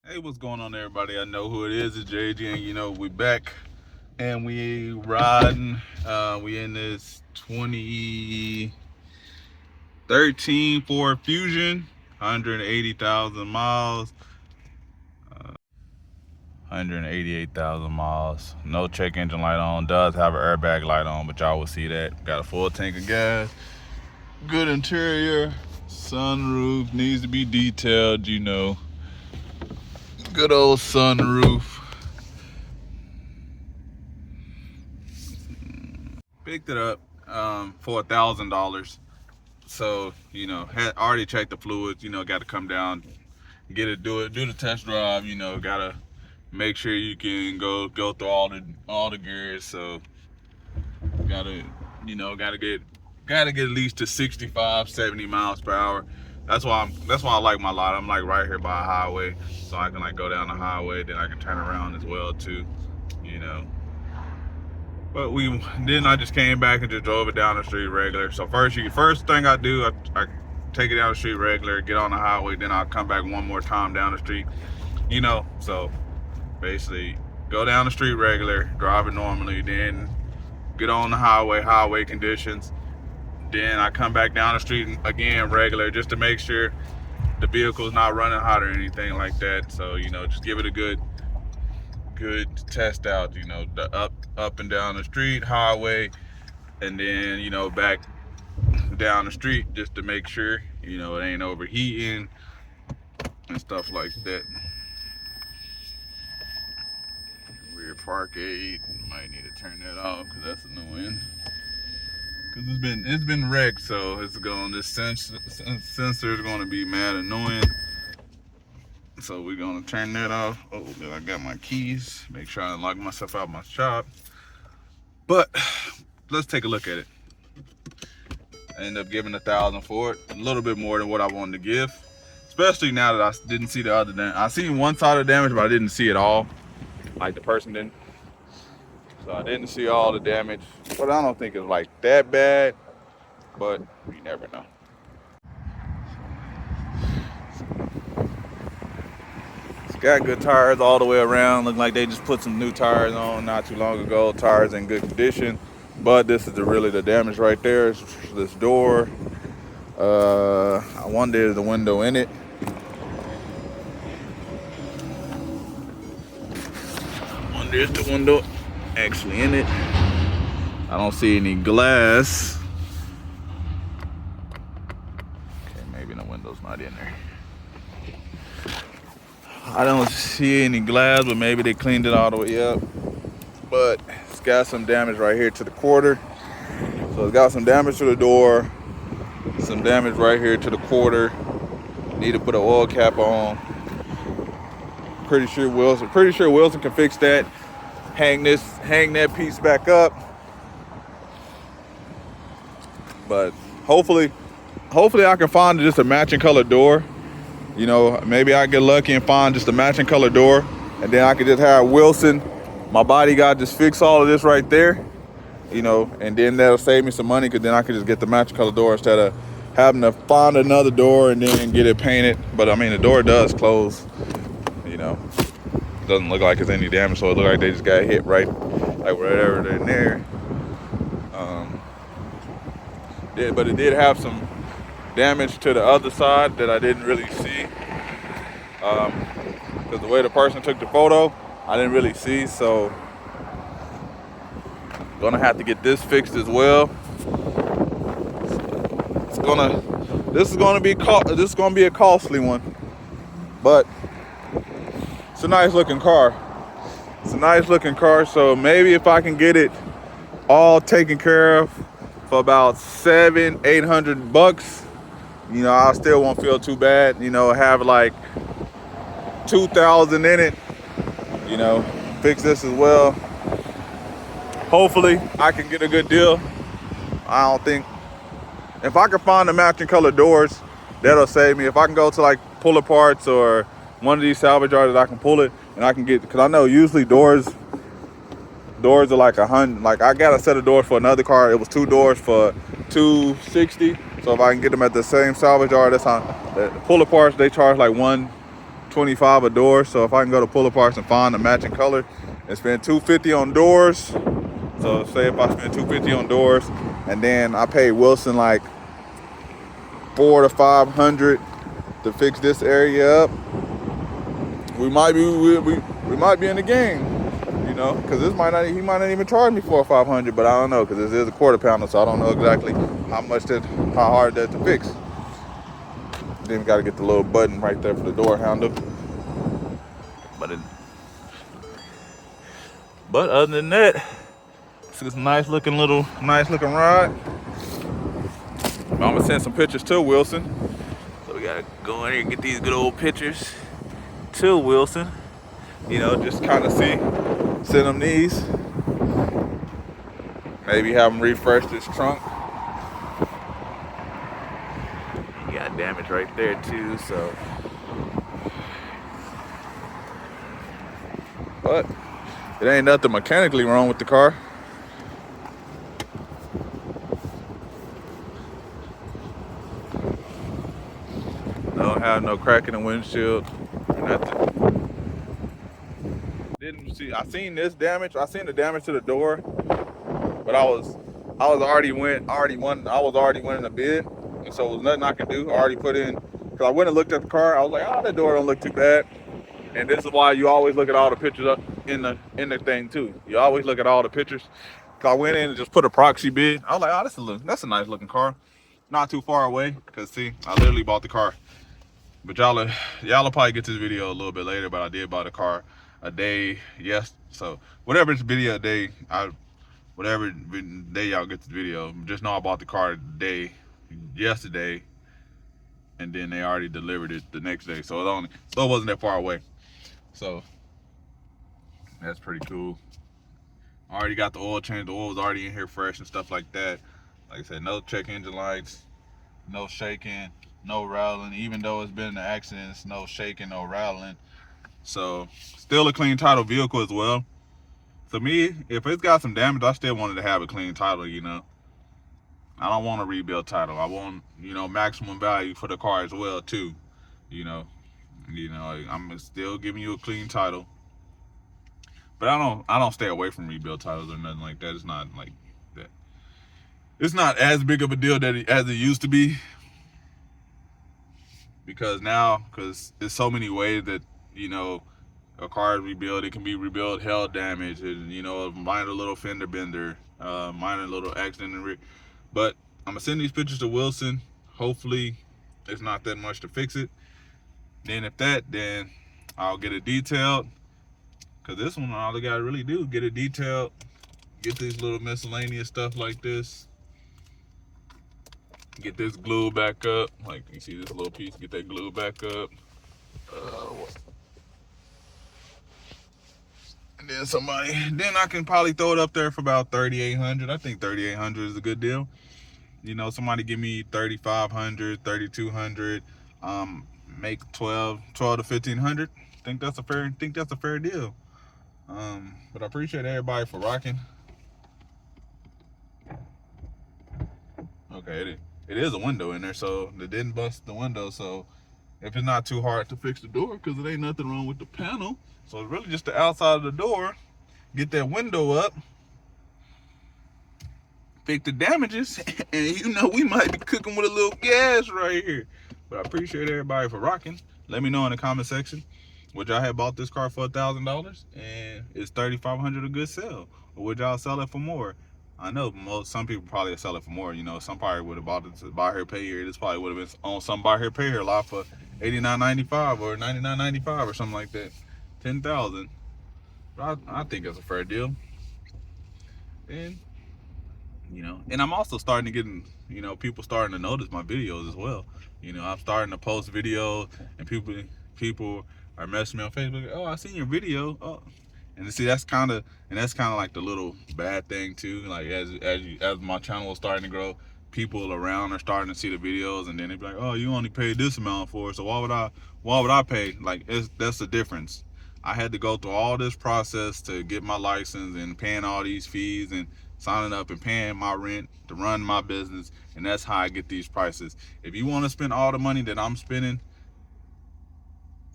Hey, what's going on, everybody? I know who it is. It's JG, and we back and we riding. We in this 2013 Ford Fusion, 180,000 miles, 188,000 miles. No check engine light on. Does have an airbag light on, but y'all will see that. Got a full tank of gas. Good interior. Sunroof needs to be detailed. Good old sunroof. Picked it up for $1,000. So had already checked the fluids. Got to come down, do the test drive. Gotta make sure you can go through all the gears. So gotta gotta get at least to 65, 70 miles per hour. That's why I like my lot. I'm like right here by a highway, so I can like go down the highway, then I can turn around as well too. You know. But I just came back and just drove it down the street regular. So first thing I do, I take it down the street regular, get on the highway, then I'll come back one more time down the street. So basically go down the street regular, drive it normally, then get on the highway conditions. Then I come back down the street again regular just to make sure the vehicle's not running hot or anything like that. So, just give it a good test out, the up and down the street, highway, and then, back down the street just to make sure, it ain't overheating and stuff like that. Rear park aid, might need to turn that off because that's annoying. Because it's been wrecked, so this sensor is going to be mad annoying. So we're gonna turn that off. Oh, then I got my keys. Make sure I lock myself out of my shop. But let's take a look at it. I ended up giving $1,000 for it, a little bit more than what I wanted to give. Especially now that I didn't see the other damage. I seen one side of the damage, but I didn't see it all. Like the person didn't. So I didn't see all the damage. But I don't think it's like that bad. But you never know. Got good tires all the way around. Look like they just put some new tires on not too long ago. Tires in good condition. But this is really the damage right there. It's this door. I wonder if there's a window in it. I wonder if the window actually in it. I don't see any glass. Okay, maybe the window's not in there. I don't see any glass, but maybe they cleaned it all the way up. But it's got some damage right here to the quarter. So it's got some damage to the door, some damage right here to the quarter. Need to put an oil cap on. Pretty sure Wilson can fix that. Hang that piece back up. But hopefully I can find just a matching color door. Maybe I get lucky and find just a matching color door, and then I could just have Wilson, my bodyguard, just fix all of this right there, and then that'll save me some money because then I could just get the matching color door instead of having to find another door and then get it painted. But I mean, the door does close, doesn't look like it's any damage, so it looks like they just got hit right, like wherever they're in there. But it did have some damage to the other side that I didn't really see, because the way the person took the photo, I didn't really see. So gonna have to get this fixed as well. This is gonna be a costly one, but it's a nice looking car. So maybe if I can get it all taken care of for about $700-800, I still won't feel too bad. Have like 2,000 in it. Fix this as well. Hopefully, I can get a good deal. I don't think if I can find the matching color doors, that'll save me. If I can go to like puller parts or one of these salvage yards that I can pull it and I can get, because I know usually doors are like $100. Like I got a set of doors for another car. It was 2 doors for $260. So if I can get them at the same salvage yard, that's how the puller parts, they charge like $25 a door. So if I can go to Puller Parts and find a matching color and spend $250 on doors, so say if I spend $250 on doors, and then I pay Wilson like $400 to $500 to fix this area up, we might be in the game, you know, because he might not even charge me $400 or $500, but I don't know, because this is a quarter pounder, so I don't know exactly how hard that to fix. Then we got to get the little button right there for the door handle. But other than that, it's a nice looking ride. I'm gonna send some pictures to Wilson. So we gotta go in here and get these good old pictures to Wilson. You know, just kind of send him these. Maybe have him refresh this trunk. You got damage right there too, so. But it ain't nothing mechanically wrong with the car. Don't have no crack in the windshield or nothing. Didn't see. I seen this damage. I seen the damage to the door, but I was already winning a bid, and so it was nothing I could do. I already put in, because I went and looked at the car. I was like, oh, that door don't look too bad. And this is why you always look at all the pictures up in the thing too. You always look at all the pictures. Cause I went in and just put a proxy bid. I was like, oh, that's a nice looking car, not too far away. Cause see, I literally bought the car. But y'all will probably get this video a little bit later. But I did buy the car a day. Yes. So whatever this video day, whatever day y'all get this video, just know I bought the car yesterday, and then they already delivered it the next day. So it wasn't that far away. So that's pretty cool. I already got the oil change. The oil was already in here fresh and stuff like that. Like I said, no check engine lights, no shaking, no rattling. Even though it's been an accident, it's no shaking, no rattling. So still a clean title vehicle as well. To me, if it's got some damage, I still wanted to have a clean title, you know. I don't want a rebuild title. I want, you know, maximum value for the car as well too. You know, I'm still giving you a clean title. But I don't stay away from rebuild titles or nothing like that. It's not like that. It's not as big of a deal as it used to be. Because there's so many ways that, you know, a car is rebuilt. It can be rebuilt, hail damage, and, you know, a minor little fender bender, minor little accident in the rear. But I'm gonna send these pictures to Wilson. Hopefully it's not that much to fix it. Then then I'll get it detailed. Cause this one, all they gotta really do is get it detailed, get these little miscellaneous stuff like this, get this glue back up. Like you see this little piece, get that glue back up. And then I can probably throw it up there for about $3,800. I think $3,800 is a good deal. You know, somebody give me $3,500, $3,200, make 12 to $1,500. Think that's a fair deal. But I appreciate everybody for rocking. Okay, it is a window in there, so they didn't bust the window. So if it's not too hard to fix the door, because it ain't nothing wrong with the panel, so it's really just the outside of the door. Get that window up, fix the damages, and you know we might be cooking with a little gas right here. But I appreciate everybody for rocking. Let me know in the comment section, would y'all have bought this car for $1,000 and is $3,500 a good sell, or would y'all sell it for more? I know some people probably sell it for more. You know, some probably would have bought it to buy here, pay here. This probably would have been on some buy here, pay here lot for $89.95 or $99.95 or something like that. $10,000. But I think it's a fair deal. And you know, and I'm also starting to get, you know, people starting to notice my videos as well. You know, I'm starting to post videos, and people are messaging me on Facebook. Oh, I seen your video. Oh, and see, that's kind of like the little bad thing too. Like as my channel is starting to grow, people around are starting to see the videos, and then they be like, oh, you only paid this amount for it, so why would I pay? Like that's the difference. I had to go through all this process to get my license and paying all these fees and signing up and paying my rent to run my business, and that's how I get these prices. If you want to spend all the money that I'm spending,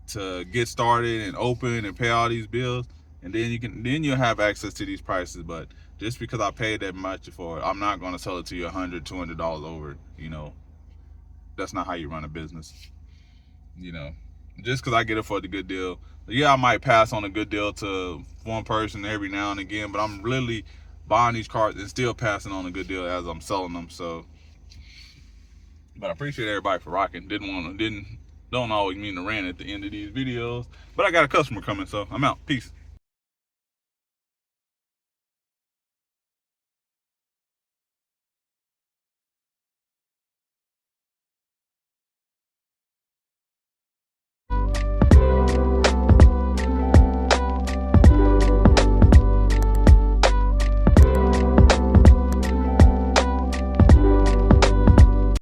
to get started and open and pay all these bills, and then you'll have access to these prices. But just because I paid that much for it, I'm not going to sell it to you $100-$200 over. That's not how you run a business. Just because I get it for the good deal. Yeah, I might pass on a good deal to one person every now and again, but I'm literally buying these cars and still passing on a good deal as I'm selling them. So, but I appreciate everybody for rocking. Don't always mean to rant at the end of these videos, but I got a customer coming, so I'm out. Peace.